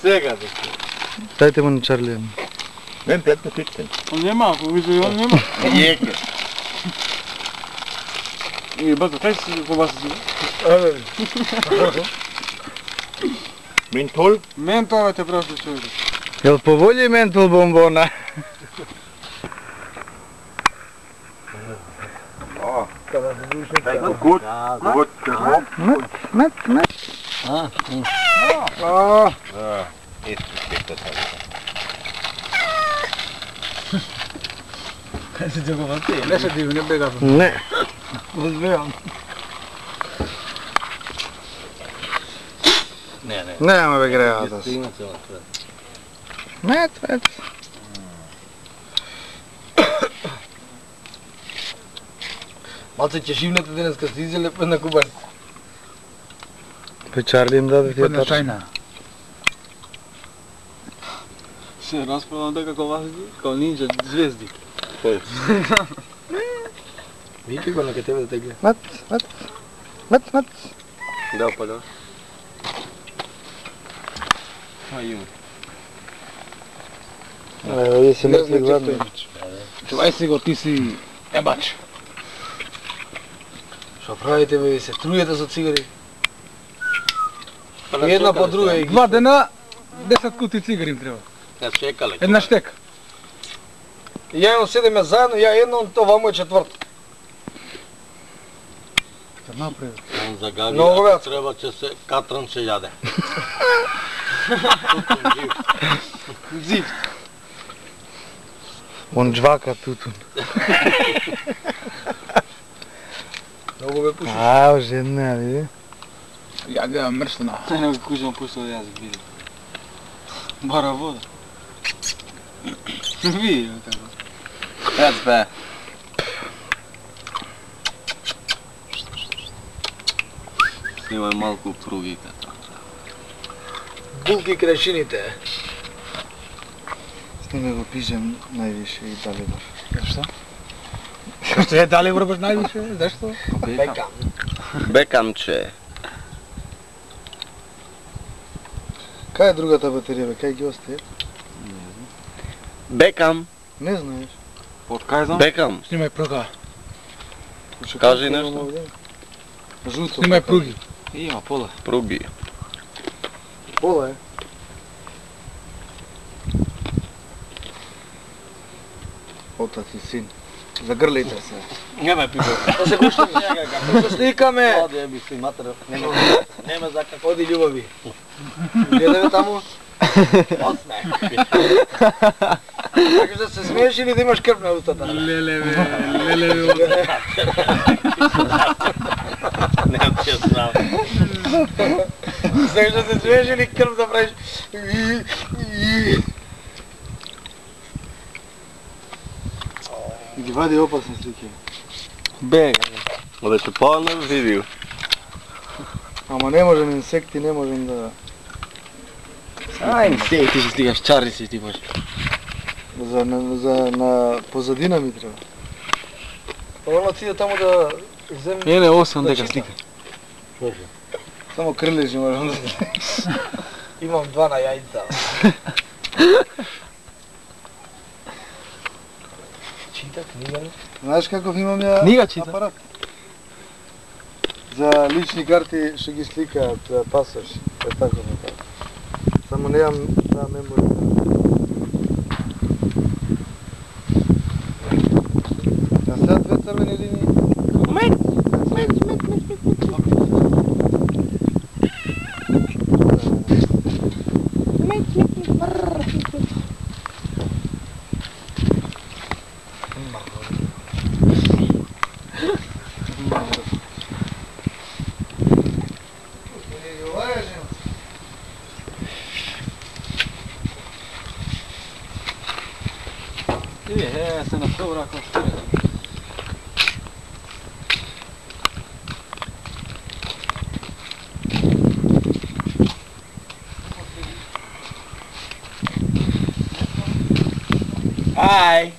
Сега Дайте му на Чарли. Мен петна пичен. Он нема, ако вижда и он нема. Јеке. И бата, кај си колбаса си? Ментол? Ментол те просто човек. Јел поволи ментол бомбона? Кут? Кут? Мет. Ето пекта така. Кај се джогова ти? Не се диви, не бега. Не. Возбеам. Нема бе греата. Мет. Малце ќе живнете денеска се изеле на Кубан. Пе Чарли им даде тие тарчи. Чајна. Се расправам дека колбасите као нинџа звезди. Вики го на ке тебе да те гледа. Мет. Да, па да. Има. Вие се мртви гладни. Чувај си го, ти си ебач. Што правите бе, се трујете со цигари? Една по друга и 2 дена 10 кути цигари им треба. Не чекале. Една штека. И ја седеме заедно, ја едно, тоа му е четврто. Што направи? Он загави, Много ако веќе. треба че се катран се јаде. Зив. Он джвака тутун. Многу бе пушиш. Ау, жена, види. Ја гледам мрштана. Не го кужам пуштал јазик, види. Бара вода. Види, како. Ец бе. Снимај малку пругите. Булки крашините. С ними го пижем највише и Далибор. Што? Што е Далибор баш највише? Зашто? Бекам. Бекамче. Кај е другата батерија, бе? Кај ги остае? Бекам. Не знаеш. Од кај знам? Бекам. Снимај пруга. Кажи нешто. Жуто. Снимај пруги. Има пола. Пруги. Пола е. Отац и син. Загрлите се. Нема пипа. Да се гуштаме. Да се сликаме. Оди еби си матера. Нема за како. Оди љубави. Гледаме таму. Осме. Сакаш да се смееш или да имаш крв на устата? Леле. Не ќе знам. Сакаш да се смееш или крв да правиш? Ги вади опасни слики. Бега. Беше по-на видео. Ама не можем инсекти, не можем да... Ај, се ти се сликаш, чари си ти може. На позадина ми треба. Оно ти таму да земе. Не, 8 дека чита. слика. Само крилежи можам да... Имам 2 на јајца. Чита книга ли? Знаеш каков имам ја Книга чита. апарат? За лични карти што ги сликаат пасош. Е така така. Само немам таа меморија. А сега 2 црвени линии. Се на добра костира. Ај.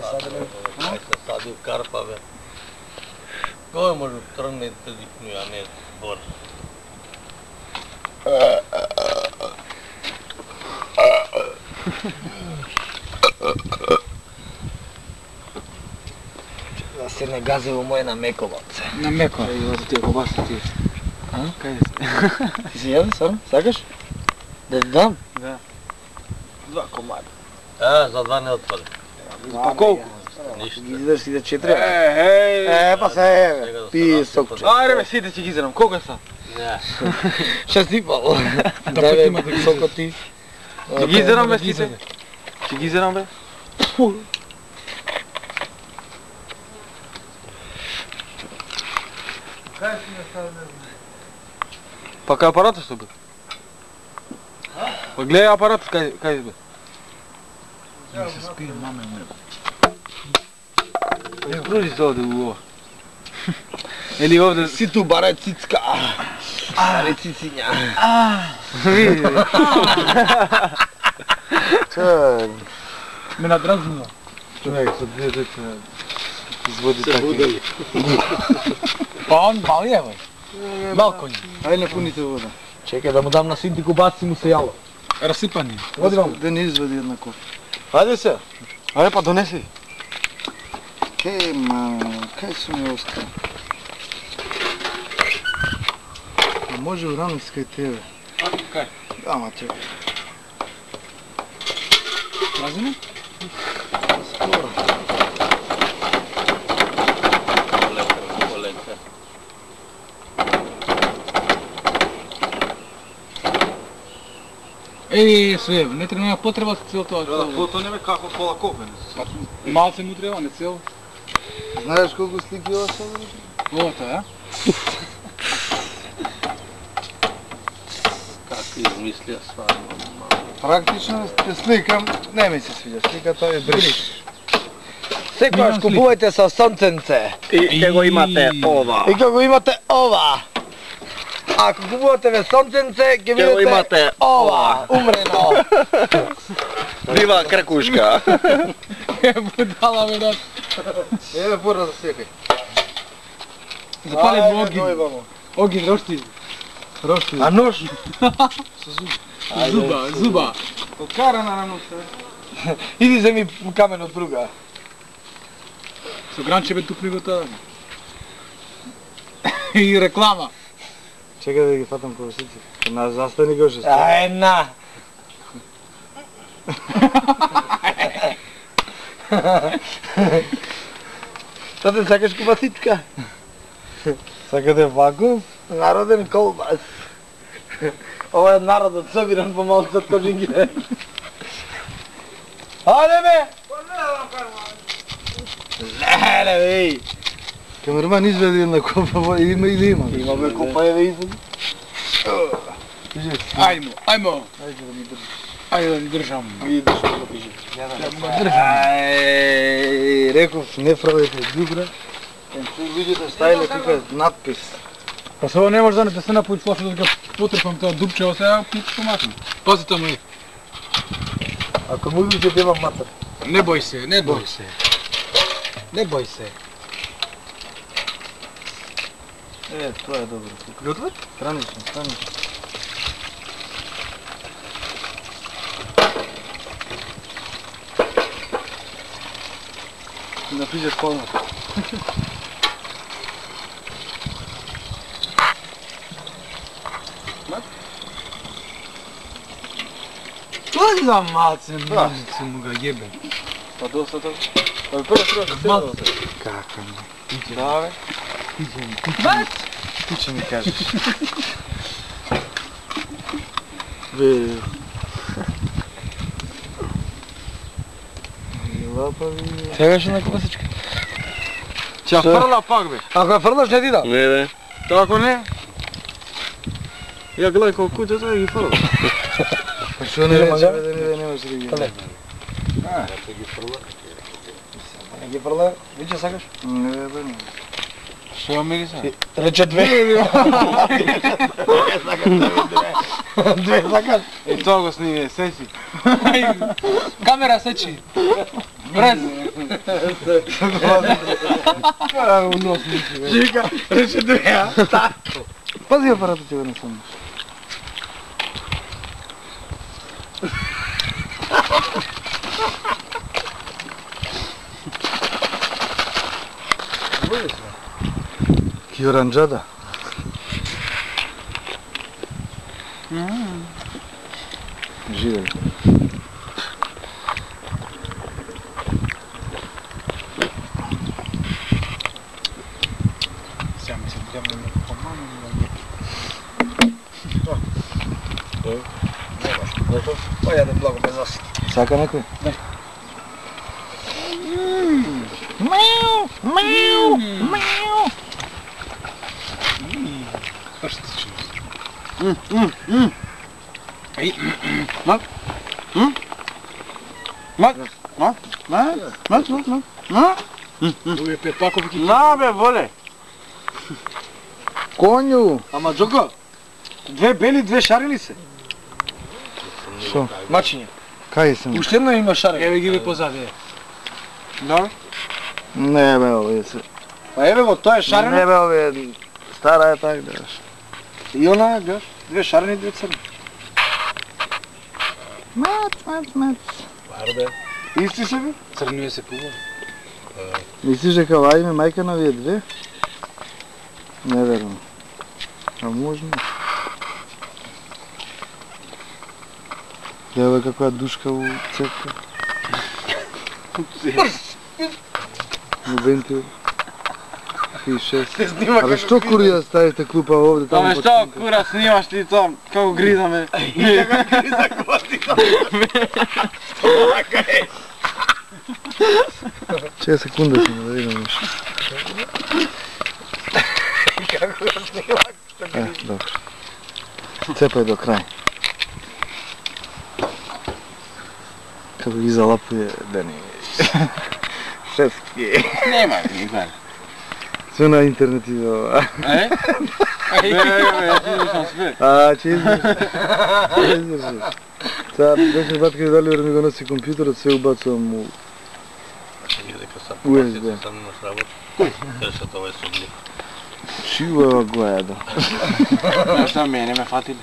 Ај се сади карпа, бе. Кој може тръгне да дихнуи, а не бор? Да се не гази во моје на мековаце. На меко. Еј, оди ти кобаси ти. А? Кај си? Ти си јаде сам? Сакаш? Да ти дам? Да. 2 комада. За два не отпаде. Па колку? Ништо. Ги издржи да 4. Па се Сега да пи се сокче. Ајде бе, сите ќе ги израм. Колку е са? Не. Шест и пол. Да потима да ги сокоти. Ќе ги израм бе сите? Ќе ги израм бе? Па кај апаратот што бе? Па гледај апаратот кај бе? Не се спи, маме моја. Не кружи се овде у ова. Или овде... Си ту барај цицка. Аре цициња. Види бе. Чај, Ме надразнува. човек, со две деца изводи таки. Па он мал е бе. Малко ни. Ајде напуните вода. Чекај да му дам на синти кубаци му се јало. Расипани. Оди вам. Да не извади една кофа. Ајде се. Ајде па донеси. Кај, мама, кај сум ја оставил? А може урано си кај тебе. Кај? Ама чекай. Лазиме? Полека. Еј, све, не треба потреба цел тоа. Треба да потонеме како пола копене. Малце му треба, не цел. Знаеш колку слики ова са? Овото, а? Како измислија стварно. Практично те сликам, не ми се свиѓа, сликата е бриш. Секогаш купувајте со сонценце. И ќе го имате ова. И како имате ова. Ако купувате ве сонценце, ќе Ќе го видите имате ова, умрено. Бива кракушка. Е, будала бе, да. Еве пора за секај. Запали Ајде, му огин. дојбамо. Огин, рошти. Рошти. А нож? Зуба. Покара на рамноста. Иди земи камен од друга. Со гранче бе тупни го тоа. И реклама. Чекај да ги фатам колесици. На застани го шест. Ај на. Што те сакаш кубасичка? Сакате вакуум? Народен колбас. Ова е народот собиран по малку од кожингите. Ајде бе! Леле бе! Камерман изведи една копа вода, има или има? Имаме копа еве изведи. Ајмо. Ајде да ми држи. Ајде да ни држам. Видиш што пише. Ај, реков, Не фрлете дубра. Луѓето ставиле тука надпис. Па со ова не може да се напои слошо да го потрпам тоа дупче, ова сега пич помакам. Пази тоа мој. ако му ќе имам матер. Не бој се, не бој се. Не бој се. Е, тоа е добро. Готово? Странично, странично. Напишеш полно. Тоа за малце, малце му га јебе. Па доста тоа. Па прво треба да Малце. Како не? Да, бе. Ти ќе ми кажеш. Бе. Лапа ви. Сегаш на кубасичка. Ќе ја фрла пак бе. Ако ја фрлаш не ти дам. Не, бе. Како не? Ја гледај колку куќа тоа ги фрла. Па што не рече, бе, да не можеш да ги. Поле. Не ги фрла, виќе сакаш? Не, бе, не. Што ја мириса? Рече две. Две сакаш? Е, тоа го сними, сечи. Камера сечи. Брез. Жика, рече две, Пази апаратот ќе го не сумнеш. Киоранджада. Живе. Сега ми се дръмне по-малко. Па јадем благо без вас. Сака некој? Овие пепакови ги... На бе, воле. Конју! Ама Джоко, две бели, две шарени се. Шо? Мачиње. Кај сум? Уште една има шарени. Еве ги бе позади. Да? Не бе, овие се. Па еве го, тоа е шарено. Не бе, овие стара е так да. И она, гледаш, две шарени, две црни. Мац. Барбе. Исти се би? Црниве се пуба. Мислиш дека ова име мајка на овие две? Не верувам. А можно? Ева каква душка у цепка. У вентил. И шест. Се снима Абе што кури да ставите клупа овде таму? Ама што, кура, снимаш ти тоа, како гризаме. И како гриза котика. Чека секунда само да видам нешто. Како го снима. Добро. Цепај до крај. Како ги залапuje Дени. Шефки. Нема никога. Све на интернет и ова. Е? Ја ти измислам све. А, че издржиш. Сега, беше батка и Даливер ми го носи компјутерот, све убацувам у... Ние дека сам USB. посетил сам имаш работа. Кој се тоа е содлив? Чива гојада. Што мене ме фатили?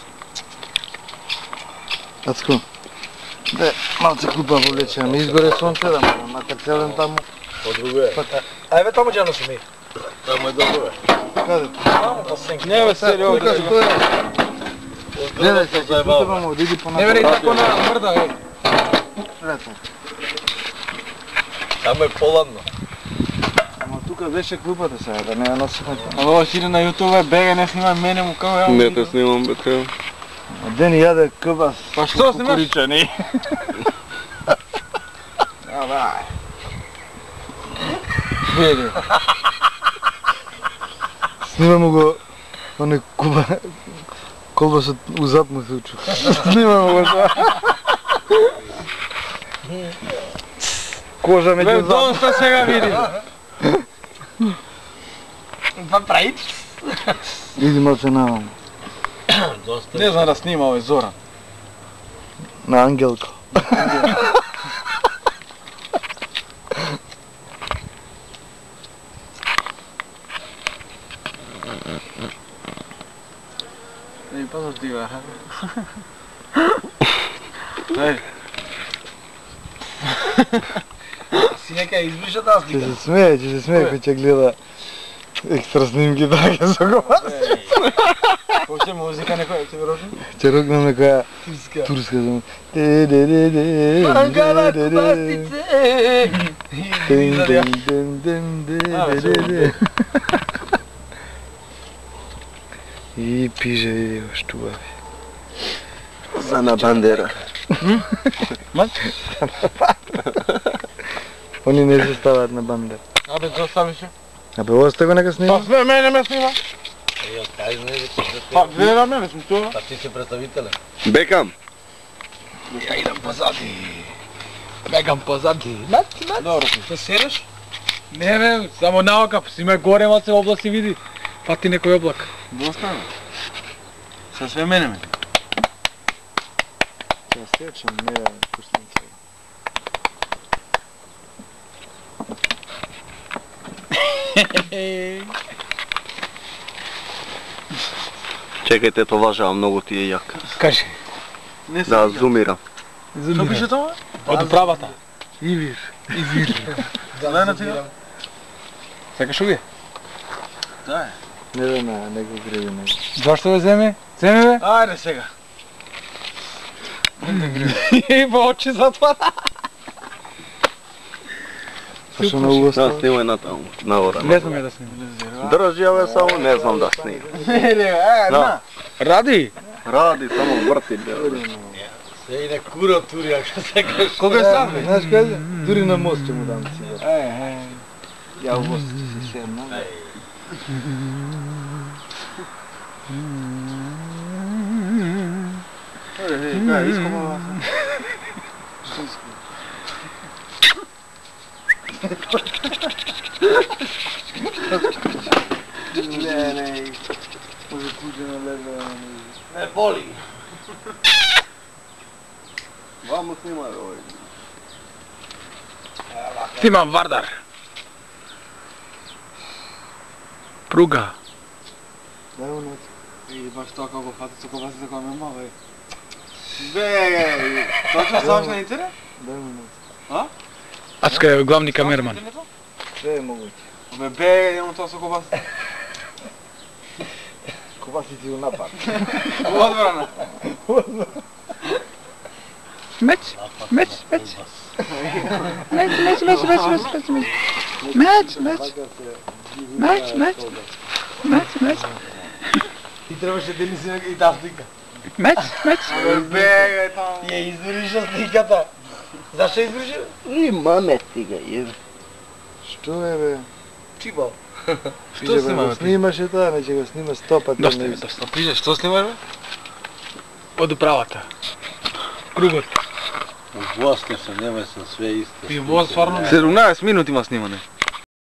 Ацко. Де, малце клупа повлече, ми изгоре сонце да морам, макар цел ден таму. По друго е. А еве таму ќе носиме. Таму е добро е. Каде? Не бе, сели овде. Тука, гледај се, ќе путевам овде, иди по Не бе, тако на мрда, е. Лето. Таму е поладно. Ама тука беше клупата сега, да не ја носиме таму. Ова си на YouTube бега, не снима мене му како ја. Не те снимам, бе, те. Дени јаде кбас. Па што снимаш? Кукуричани. Давај. Види. Снимамо го оне куба колбасот у зап му се учу. Снимамо го тоа. Кожа Бе, меѓу зап. доста сега види. Па прави. Иди малце навам. Доста. Не знам да снима овој Зоран. На Ангелко. Не па за дива. Ај. Си нека избриша таа Ќе слика. се смее кој ќе гледа екстра снимки така со кога. Още музика некоја ќе веројатно. Ќе рокнам некоја Турска. турска зема. Ангара кубасице. И пиже види го штубави. Ана Бандера. Они не се ставаат на бандер. Абе, доставише. Абе, осте го нека снима. Па све мене ме снима. Ја кажи не дека Па гледа на мене сум тоа. Па ти си представителен. Бекам. Ја идам позади. Бегам позади. Добро, се сереш? Не бе, само наука, снима горе малце област и види. Фати некој облак. Доста. Се све мене ме. Ќе стечам, не пуштам се. Чекајте, тоа важава многу ти е јак. Кажи. Да, зумира. Што пише тоа? Од управата. Ивир. Зелена тига? Сакаш уви? Да е. Не, не го греби него. Зашто ве земе? Земе бе? Ајде сега. Во очи затвора. Пошо на угоста. Да, снимај натаму, нагоре. Не знам ја да снимам. Држи ја бе само, не знам да снима. На. Ради? Ради, само врти бе. Се иде кура тури, ако сакаш. Кога е сад бе? Знаеш каде? Дури на мост ќе му дам цигара. Ја угост се седна. Кај, искома. Не. Може туѓе на леве. Не боли. Вамо снимај овој. Снимам Вардар. Пруга. Дај му нец. И баш тоа како фати со кога се така ме мава. Бе, точно саш на интернет? Дај му нец. Ачка е главни камерман. Све е могуќе. Бе, имам тоа со кога. Кога си ти го напад? Одбрана. Меч. Меч. Меч. Меч. Ти требаше да ни си и таа слика. Меч. Бе, таму. Ја изруши сликата. Зашто изруши? И маме стига, јебе. Што е бе? Чибал. Што снимаш? Снимаше тоа, не ќе го снима 100 пати. Доста не е, виси. доста. Пише, што снимаш бе? Од управата. Кругот. Во сме се, нема се све исто. И во стварно 17 минути има снимане.